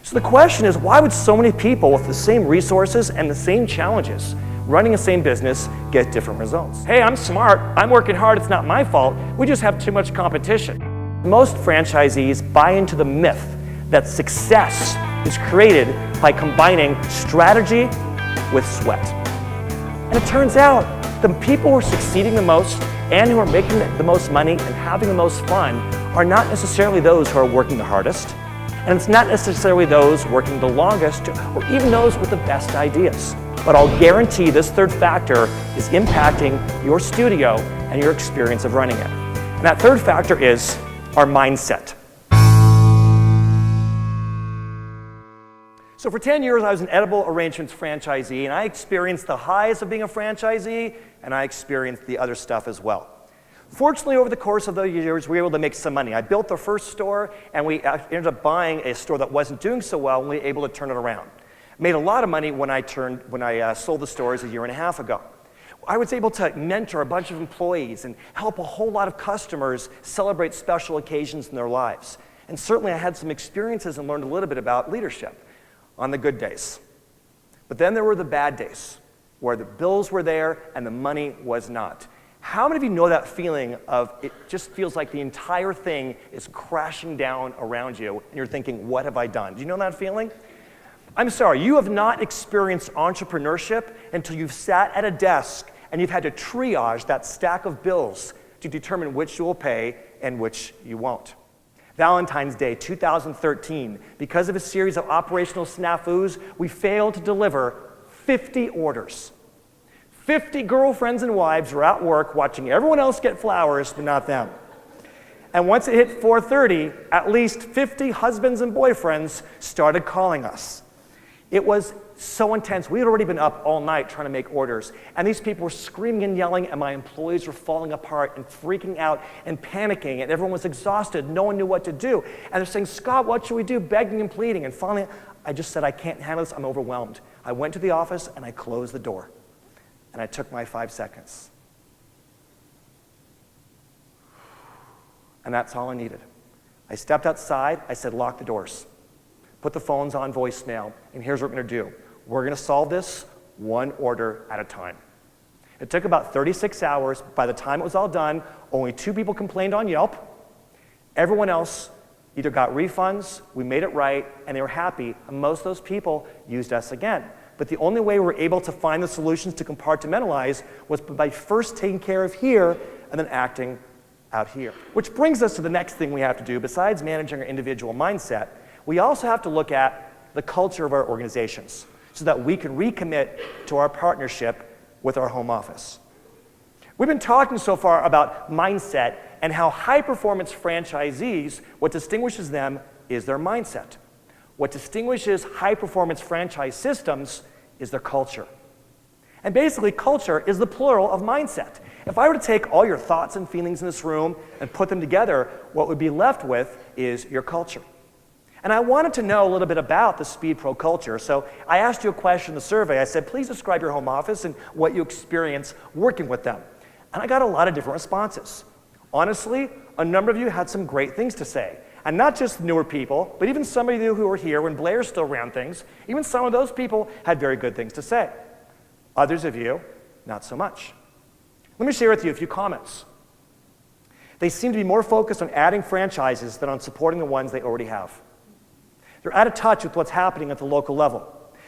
So the question is, why would so many people with the same resources and the same challenges running the same business get different results? Hey, I'm smart, I'm working hard, it's not my fault, we just have too much competition. Most franchisees buy into the myth that success is created by combining strategy with sweat. And it turns out the people who are succeeding the most and who are making the most money and having the most fun are not necessarily those who are working the hardest, and it's not necessarily those working the longest or even those with the best ideas. But I'll guarantee this third factor is impacting your studio and your experience of running it. And that third factor is our mindset. So for 10 years, I was an Edible Arrangements franchisee, and I experienced the highs of being a franchisee, and I experienced the other stuff as well. Fortunately, over the course of the years, we were able to make some money. I built the first store, and we ended up buying a store that wasn't doing so well, and we were able to turn it around. Made a lot of money when I sold the stores a year and a half ago. I was able to mentor a bunch of employees and help a whole lot of customers celebrate special occasions in their lives. And certainly I had some experiences and learned a little bit about leadership on the good days. But then there were the bad days, where the bills were there and the money was not. How many of you know that feeling of it just feels like the entire thing is crashing down around you and you're thinking, what have I done? Do you know that feeling? I'm sorry, you have not experienced entrepreneurship until you've sat at a desk and you've had to triage that stack of bills to determine which you will pay and which you won't. Valentine's Day 2013, because of a series of operational snafus, we failed to deliver 50 orders. 50 girlfriends and wives were at work watching everyone else get flowers, but not them. And once it hit 4:30, at least 50 husbands and boyfriends started calling us. It was so intense. We had already been up all night trying to make orders, and these people were screaming and yelling, and my employees were falling apart and freaking out and panicking, and everyone was exhausted. No one knew what to do. And they're saying, Scott, what should we do? Begging and pleading. And finally, I just said, I can't handle this. I'm overwhelmed. I went to the office, and I closed the door, and I took my 5 seconds. And that's all I needed. I stepped outside. I said, lock the doors. Put the phones on voicemail, and here's what we're going to do. We're going to solve this one order at a time. It took about 36 hours. By the time it was all done, only 2 people complained on Yelp. Everyone else either got refunds, we made it right, and they were happy, and most of those people used us again. But the only way we were able to find the solutions to compartmentalize was by first taking care of here and then acting out here. Which brings us to the next thing we have to do. Besides managing our individual mindset, we also have to look at the culture of our organizations so that we can recommit to our partnership with our home office. We've been talking so far about mindset and how high-performance franchisees, what distinguishes them is their mindset. What distinguishes high-performance franchise systems is their culture. And basically, culture is the plural of mindset. If I were to take all your thoughts and feelings in this room and put them together, what would be left with is your culture. And I wanted to know a little bit about the Speed Pro culture, so I asked you a question in the survey. I said, please describe your home office and what you experience working with them. And I got a lot of different responses. Honestly, a number of you had some great things to say. And not just newer people, but even some of you who were here when Blair still ran things, even some of those people had very good things to say. Others of you, not so much. Let me share with you a few comments. They seem to be more focused on adding franchises than on supporting the ones they already have. They're out of touch with what's happening at the local level.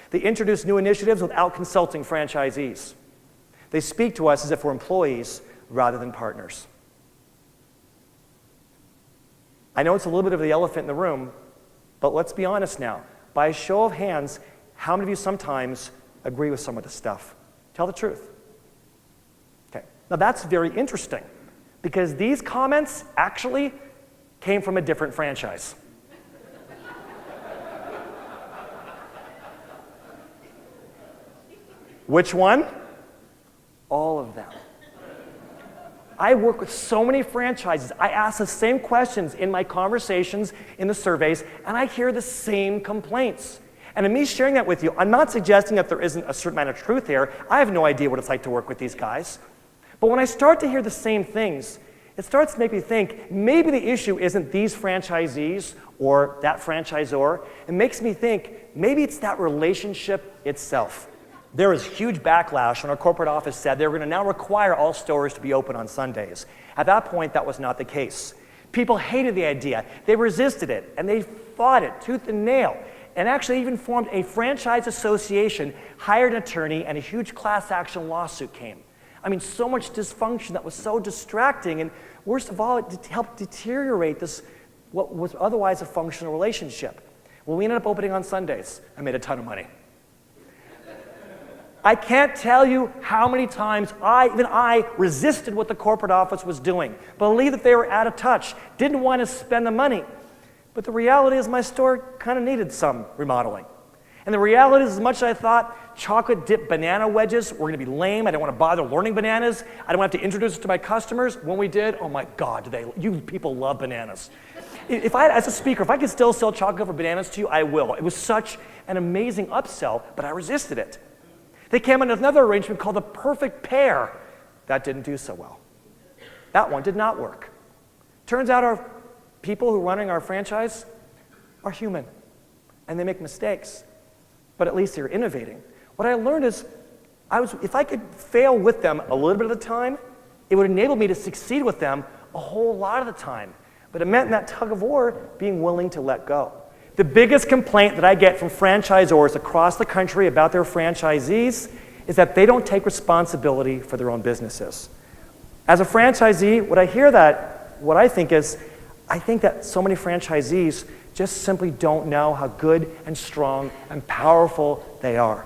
They introduce new initiatives without consulting franchisees. They speak to us as if we're employees rather than partners. I know it's a little bit of the elephant in the room, but let's be honest now. By a show of hands, how many of you sometimes agree with some of this stuff? Tell the truth. Okay. Now that's very interesting, because these comments actually came from a different franchise. Which one? All of them. I work with so many franchises. I ask the same questions in my conversations, in the surveys, and I hear the same complaints. And in me sharing that with you, I'm not suggesting that there isn't a certain amount of truth here. I have no idea what it's like to work with these guys. But when I start to hear the same things, it starts to make me think maybe the issue isn't these franchisees or that franchisor. It makes me think maybe it's that relationship itself. There was huge backlash when our corporate office said they were going to now require all stores to be open on Sundays. At that point, that was not the case. People hated the idea. They resisted it, and they fought it tooth and nail, and actually even formed a franchise association, hired an attorney, and a huge class action lawsuit came. I mean, so much dysfunction that was so distracting, and worst of all, it helped deteriorate this, what was otherwise a functional relationship. Well, we ended up opening on Sundays. I made a ton of money. I can't tell you how many times even I resisted what the corporate office was doing, believed that they were out of touch, didn't want to spend the money. But the reality is my store kind of needed some remodeling. And the reality is, as much as I thought chocolate dipped banana wedges were going to be lame, I didn't want to bother learning bananas, I didn't want to have to introduce it to my customers, when we did, oh my God, you people love bananas. As a speaker, if I could still sell chocolate covered bananas to you, I will. It was such an amazing upsell, but I resisted it. They came in with another arrangement called the perfect pair. That didn't do so well. That one did not work. Turns out our people who are running our franchise are human, and they make mistakes, but at least they're innovating. What I learned is, if I could fail with them a little bit of the time, it would enable me to succeed with them a whole lot of the time. But it meant in that tug of war, being willing to let go. The biggest complaint that I get from franchisors across the country about their franchisees is that they don't take responsibility for their own businesses. As a franchisee, what I think that so many franchisees just simply don't know how good and strong and powerful they are.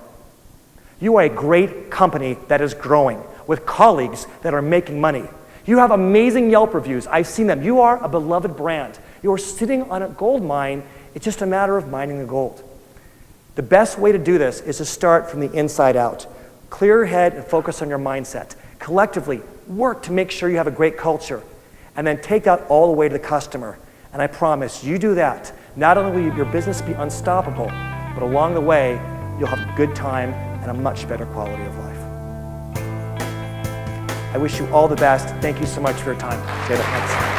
You are a great company that is growing with colleagues that are making money. You have amazing Yelp reviews. I've seen them. You are a beloved brand. You are sitting on a gold mine. It's just a matter of mining the gold. The best way to do this is to start from the inside out. Clear your head and focus on your mindset. Collectively, work to make sure you have a great culture, and then take that all the way to the customer. And I promise, you do that, not only will your business be unstoppable, but along the way, you'll have a good time and a much better quality of life. I wish you all the best. Thank you so much for your time. Thanks.